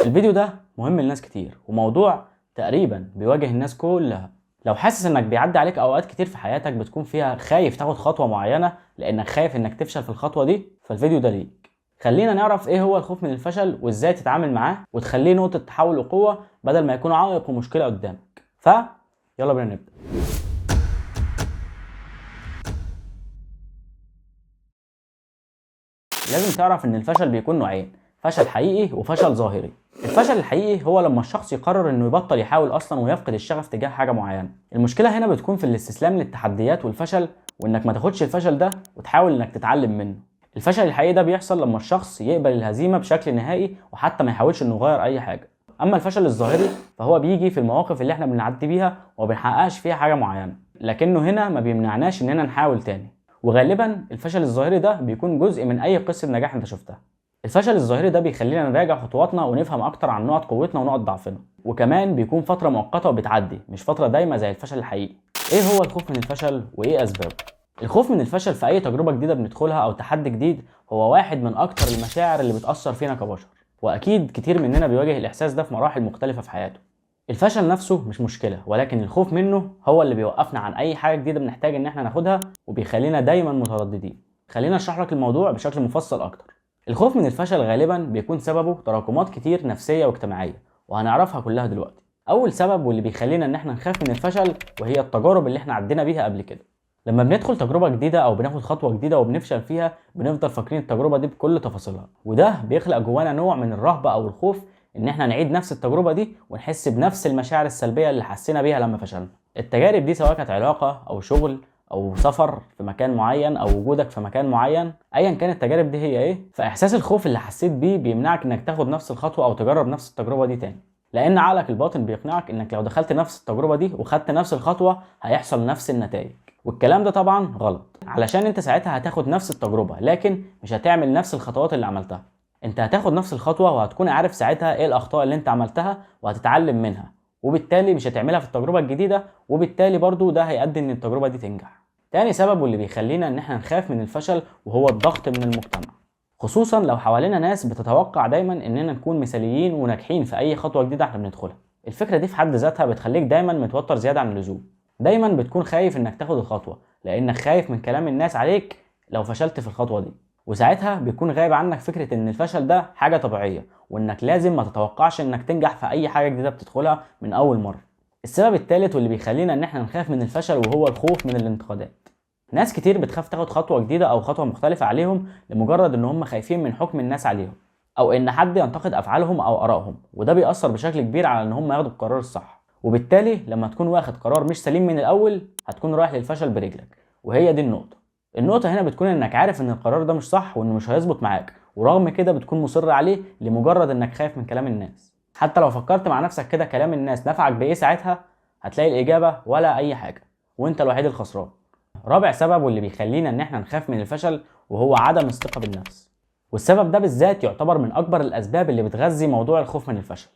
الفيديو ده مهم لناس كتير، وموضوع تقريبا بيواجه الناس كلها. لو حاسس انك بيعدي عليك اوقات كتير في حياتك بتكون فيها خايف تاخد خطوة معينة لانك خايف انك تفشل في الخطوة دي، فالفيديو ده ليك. خلينا نعرف ايه هو الخوف من الفشل وازاي تتعامل معاه وتخليه نقطة تحول وقوة بدل ما يكون عائق ومشكلة قدامك. يلا بينا نبدأ. لازم تعرف ان الفشل بيكون نوعين، فشل حقيقي وفشل ظاهري. الفشل الحقيقي هو لما الشخص يقرر انه يبطل يحاول اصلا ويفقد الشغف تجاه حاجه معينه. المشكله هنا بتكون في الاستسلام للتحديات والفشل، وانك ما تاخدش الفشل ده وتحاول انك تتعلم منه. الفشل الحقيقي ده بيحصل لما الشخص يقبل الهزيمه بشكل نهائي وحتى ما يحاولش انه يغير اي حاجه. اما الفشل الظاهري فهو بيجي في المواقف اللي احنا بنعدي بيها وما بنحققش فيها حاجه معينه، لكنه هنا ما بيمنعناش اننا نحاول تاني. وغالبا الفشل الظاهري ده بيكون جزء من اي قصه نجاح انت شفتها. الفشل الظاهري ده بيخلينا نراجع خطواتنا ونفهم اكتر عن نقط قوتنا ونقط ضعفنا، وكمان بيكون فتره مؤقته وبتعدي مش فتره دايمه زي الفشل الحقيقي. ايه هو الخوف من الفشل وايه اسبابه؟ الخوف من الفشل في اي تجربه جديده بندخلها او تحدي جديد هو واحد من اكتر المشاعر اللي بتاثر فينا كبشر، واكيد كتير مننا بيواجه الاحساس ده في مراحل مختلفه في حياته. الفشل نفسه مش مشكله، ولكن الخوف منه هو اللي بيوقفنا عن اي حاجه جديده بنحتاج ان احنا ناخدها وبيخلينا دايما مترددين. خلينا اشرح لك الموضوع بشكل مفصل اكتر. الخوف من الفشل غالبا بيكون سببه تراكمات كتير نفسيه واجتماعيه، وهنعرفها كلها دلوقتي. اول سبب واللي بيخلينا ان احنا نخاف من الفشل وهي التجارب اللي احنا عدينا بيها قبل كده. لما بندخل تجربه جديده او بناخد خطوه جديده وبنفشل فيها بنفضل فاكرين التجربه دي بكل تفاصيلها، وده بيخلق جوانا نوع من الرهبه او الخوف ان احنا نعيد نفس التجربه دي ونحس بنفس المشاعر السلبيه اللي حسينا بيها لما فشلنا. التجارب دي سواء كانت علاقه او شغل او سفر في مكان معين او وجودك في مكان معين، ايا كانت التجارب دي هي ايه، فاحساس الخوف اللي حسيت بيه بيمنعك انك تاخد نفس الخطوه او تجرب نفس التجربه دي تاني، لان عقلك الباطن بيقنعك انك لو دخلت نفس التجربه دي وخدت نفس الخطوه هيحصل نفس النتائج. والكلام ده طبعا غلط، علشان انت ساعتها هتاخد نفس التجربه لكن مش هتعمل نفس الخطوات اللي عملتها. انت هتاخد نفس الخطوه وهتكون عارف ساعتها ايه الاخطاء اللي انت عملتها وهتتعلم منها، وبالتالي مش هتعملها في التجربه الجديده، وبالتالي برضو ده هيؤدي ان التجربه دي تنجح. تاني سبب واللي بيخلينا ان احنا نخاف من الفشل وهو الضغط من المجتمع، خصوصا لو حوالينا ناس بتتوقع دايما اننا نكون مثاليين وناجحين في اي خطوه جديده احنا بندخلها. الفكره دي في حد ذاتها بتخليك دايما متوتر زياده عن اللزوم، دايما بتكون خايف انك تاخد الخطوه لانك خايف من كلام الناس عليك لو فشلت في الخطوه دي، وساعتها بيكون غايب عنك فكره ان الفشل ده حاجه طبيعيه وانك لازم ما تتوقعش انك تنجح في اي حاجه جديده بتدخلها من اول مره. السبب الثالث واللي بيخلينا ان احنا نخاف من الفشل وهو الخوف من الانتقادات. ناس كتير بتخاف تاخد خطوه جديده او خطوه مختلفه عليهم لمجرد ان هم خايفين من حكم الناس عليهم او ان حد ينتقد افعالهم او ارائهم، وده بيأثر بشكل كبير على ان هم ياخدوا القرار الصح، وبالتالي لما تكون واخد قرار مش سليم من الاول هتكون رايح للفشل برجلك. وهي دي النقطه هنا بتكون انك عارف ان القرار ده مش صح وانه مش هيظبط معاك، ورغم كده بتكون مصر عليه لمجرد انك خايف من كلام الناس. حتى لو فكرت مع نفسك كده كلام الناس نفعك بايه ساعتها، هتلاقي الاجابه ولا اي حاجه، وانت الوحيد الخسران. رابع سبب واللي بيخلينا ان احنا نخاف من الفشل وهو عدم الثقه بالنفس، والسبب ده بالذات يعتبر من اكبر الاسباب اللي بتغذي موضوع الخوف من الفشل.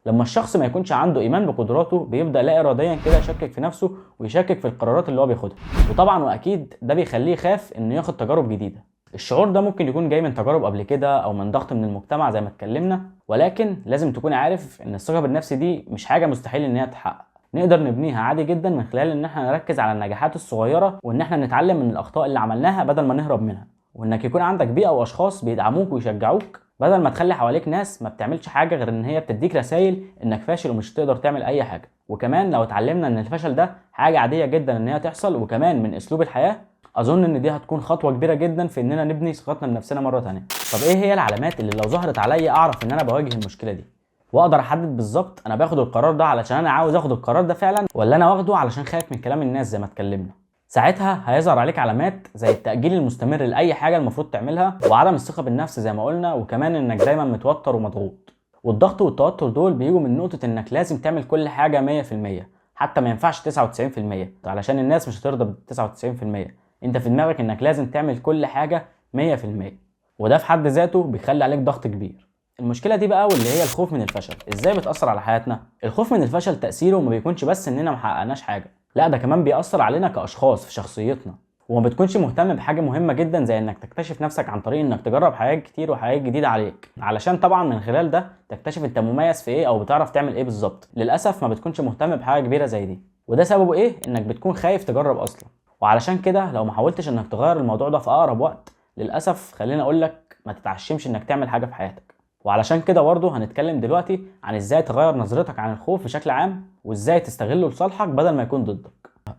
لما الشخص ما يكونش عنده ايمان بقدراته بيبدا لا اراديا كده يشكك في نفسه ويشكك في القرارات اللي هو بياخدها، وطبعا واكيد ده بيخليه يخاف انه ياخد تجارب جديده. الشعور ده ممكن يكون جاي من تجارب قبل كده او من ضغط من المجتمع زي ما اتكلمنا، ولكن لازم تكون عارف ان الثقه بالنفس دي مش حاجه مستحيل ان هي تتحقق. نقدر نبنيها عادي جدا من خلال ان احنا نركز على النجاحات الصغيره وان احنا نتعلم من الاخطاء اللي عملناها بدل ما نهرب منها، وانك يكون عندك بيئه واشخاص بيدعموك ويشجعوك بدل ما تخلي حواليك ناس ما بتعملش حاجه غير ان هي بتديك رسائل انك فاشل ومش هتقدر تعمل اي حاجه. وكمان لو اتعلمنا ان الفشل ده حاجه عاديه جدا ان هي تحصل وكمان من اسلوب الحياه، اظن ان دي هتكون خطوه كبيره جدا في اننا نبني ثقتنا بنفسنا مره ثانيه. طب ايه هي العلامات اللي لو ظهرت عليا اعرف ان انا بواجه المشكله دي واقدر احدد بالظبط انا باخد القرار ده علشان انا عاوز اخد القرار ده فعلا ولا انا واخده علشان خايف من كلام الناس زي ما اتكلمنا؟ ساعتها هيظهر عليك علامات زي التأجيل المستمر لأي حاجة المفروض تعملها، وعدم الثقة بالنفس زي ما قلنا، وكمان انك دايما متوتر ومضغوط. والضغط والتوتر دول بيجوا من نقطة انك لازم تعمل كل حاجة 100%، حتى ما ينفعش 99% علشان الناس مش هترضى ب 99%. انت في دماغك انك لازم تعمل كل حاجة 100%، وده في حد ذاته بيخلي عليك ضغط كبير. المشكله دي بقى واللي هي الخوف من الفشل ازاي بتاثر على حياتنا؟ الخوف من الفشل تاثيره ما بيكونش بس اننا ما حققناش حاجه، لا ده كمان بيأثر علينا كاشخاص في شخصيتنا، وما بتكونش مهتم بحاجه مهمه جدا زي انك تكتشف نفسك عن طريق انك تجرب حاجات كتير وحاجات جديده عليك، علشان طبعا من خلال ده تكتشف انت مميز في ايه او بتعرف تعمل ايه بالظبط. للاسف ما بتكونش مهتم بحاجه كبيره زي دي، وده سببه ايه؟ انك بتكون خايف تجرب اصلا. وعلشان كده لو ما حاولتش انك تغير الموضوع ده في اقرب وقت، للاسف خليني اقول لك ما تتعشمش انك تعمل حاجه في حياتك. وعلشان كده برضه هنتكلم دلوقتي عن ازاي تغير نظرتك عن الخوف بشكل عام، وازاي تستغله لصالحك بدل ما يكون ضدك.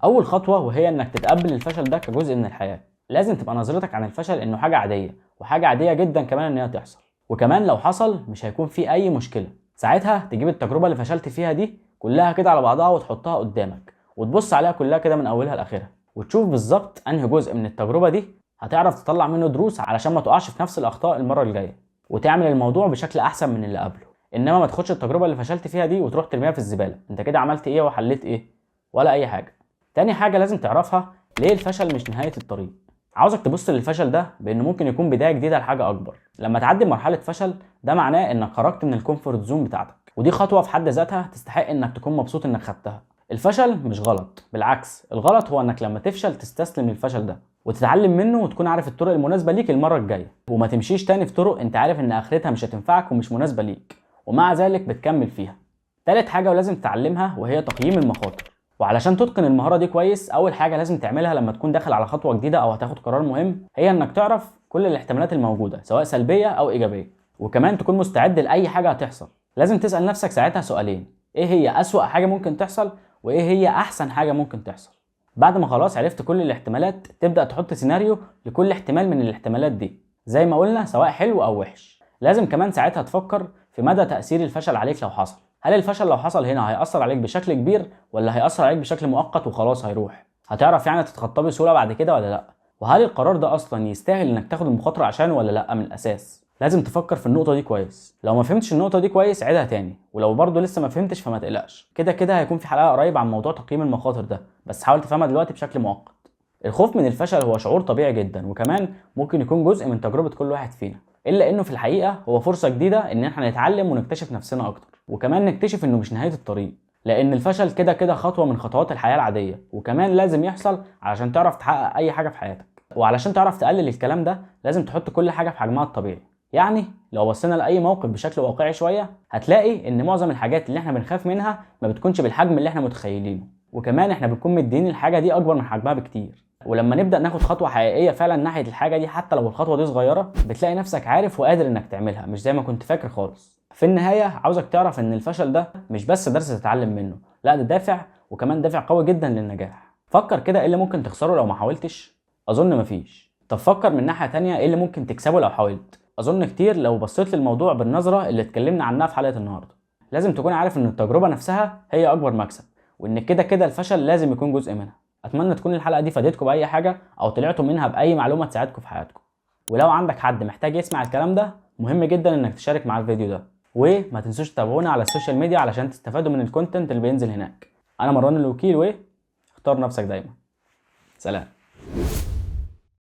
اول خطوه وهي انك تتقبل الفشل ده كجزء من الحياه. لازم تبقى نظرتك عن الفشل انه حاجه عاديه، وحاجه عاديه جدا كمان ان هي تحصل، وكمان لو حصل مش هيكون في اي مشكله. ساعتها تجيب التجربه اللي فشلت فيها دي كلها كده على بعضها وتحطها قدامك، وتبص عليها كلها كده من اولها لاخرها، وتشوف بالظبط انهي جزء من التجربه دي هتعرف تطلع منه دروس علشان ما تقعش في نفس الاخطاء المره الجايه، وتعمل الموضوع بشكل احسن من اللي قبله. انما ما تاخدش التجربه اللي فشلت فيها دي وتروح ترميها في الزباله. انت كده عملت ايه وحليت ايه؟ ولا اي حاجه. تاني حاجه لازم تعرفها، ليه الفشل مش نهايه الطريق. عاوزك تبص للفشل ده بانه ممكن يكون بدايه جديده لحاجه اكبر. لما تعدي مرحله فشل ده معناه انك خرجت من الكومفورت زون بتاعتك، ودي خطوه في حد ذاتها تستحق انك تكون مبسوط انك خدتها. الفشل مش غلط، بالعكس الغلط هو انك لما تفشل تستسلم للفشل ده وتتعلم منه وتكون عارف الطرق المناسبه ليك المره الجايه، وما تمشيش تاني في طرق انت عارف ان اخرتها مش هتنفعك ومش مناسبه ليك، ومع ذلك بتكمل فيها. تالت حاجه ولازم تتعلمها وهي تقييم المخاطر. وعلشان تتقن المهاره دي كويس، اول حاجه لازم تعملها لما تكون داخل على خطوه جديده او هتاخد قرار مهم هي انك تعرف كل الاحتمالات الموجوده سواء سلبيه او ايجابيه، وكمان تكون مستعد لاي حاجه هتحصل. لازم تسال نفسك ساعتها سؤالين: ايه هي اسوأ حاجه ممكن تحصل؟ وايه هي احسن حاجه ممكن تحصل؟ بعد ما خلاص عرفت كل الاحتمالات، تبدا تحط سيناريو لكل احتمال من الاحتمالات دي زي ما قلنا سواء حلو او وحش. لازم كمان ساعتها تفكر في مدى تاثير الفشل عليك لو حصل. هل الفشل لو حصل هنا هيأثر عليك بشكل كبير ولا هيأثر عليك بشكل مؤقت وخلاص هيروح؟ هتعرف يعني تتخطاه بسهوله بعد كده ولا لا؟ وهل القرار ده اصلا يستاهل انك تاخد المخاطره عشانه ولا لا من الاساس؟ لازم تفكر في النقطه دي كويس. لو ما فهمتش النقطه دي كويس عيدها تاني، ولو برضه لسه ما فهمتش فما تقلقش، كده كده هيكون في حلقه قريب عن موضوع تقييم المخاطر ده، بس حاول تفهمها دلوقتي بشكل مؤقت. الخوف من الفشل هو شعور طبيعي جدا، وكمان ممكن يكون جزء من تجربه كل واحد فينا، الا انه في الحقيقه هو فرصه جديده ان احنا نتعلم ونكتشف نفسنا اكتر، وكمان نكتشف انه مش نهايه الطريق، لان الفشل كده كده خطوه من خطوات الحياه العاديه، وكمان لازم يحصل علشان تعرف تحقق اي حاجه في حياتك. وعلشان تعرف تقلل الكلام ده لازم تحط كل حاجه في حجمها الطبيعي. يعني لو بصينا لاي موقف بشكل واقعي شويه هتلاقي ان معظم الحاجات اللي احنا بنخاف منها ما بتكونش بالحجم اللي احنا متخيلينه، وكمان احنا بنكون مدين الحاجه دي اكبر من حجمها بكتير. ولما نبدا ناخد خطوه حقيقيه فعلا ناحيه الحاجه دي، حتى لو الخطوه دي صغيره، بتلاقي نفسك عارف وقادر انك تعملها مش زي ما كنت فاكر خالص. في النهايه عاوزك تعرف ان الفشل ده مش بس درس تتعلم منه، لا ده دافع، وكمان دافع قوي جدا للنجاح. فكر كده ايه اللي ممكن تخسره لو ما حاولتش؟ اظن مفيش. طب فكر من ناحيه تانية ايه اللي ممكن تكسبه لو حاولت؟ اظن كتير لو بصيت للموضوع بالنظره اللي اتكلمنا عنها في حلقه النهارده. لازم تكون عارف ان التجربه نفسها هي اكبر مكسب، وان كده كده الفشل لازم يكون جزء منها. اتمنى تكون الحلقه دي فادتكم باي حاجه او طلعتوا منها باي معلومه تساعدكم في حياتكم. ولو عندك حد محتاج يسمع الكلام ده مهم جدا انك تشارك معاه الفيديو ده، وما تنسوش تتابعونا على السوشيال ميديا علشان تستفادوا من الكونتنت اللي بينزل هناك. انا مروان الوكيل، واختار نفسك دايما. سلام.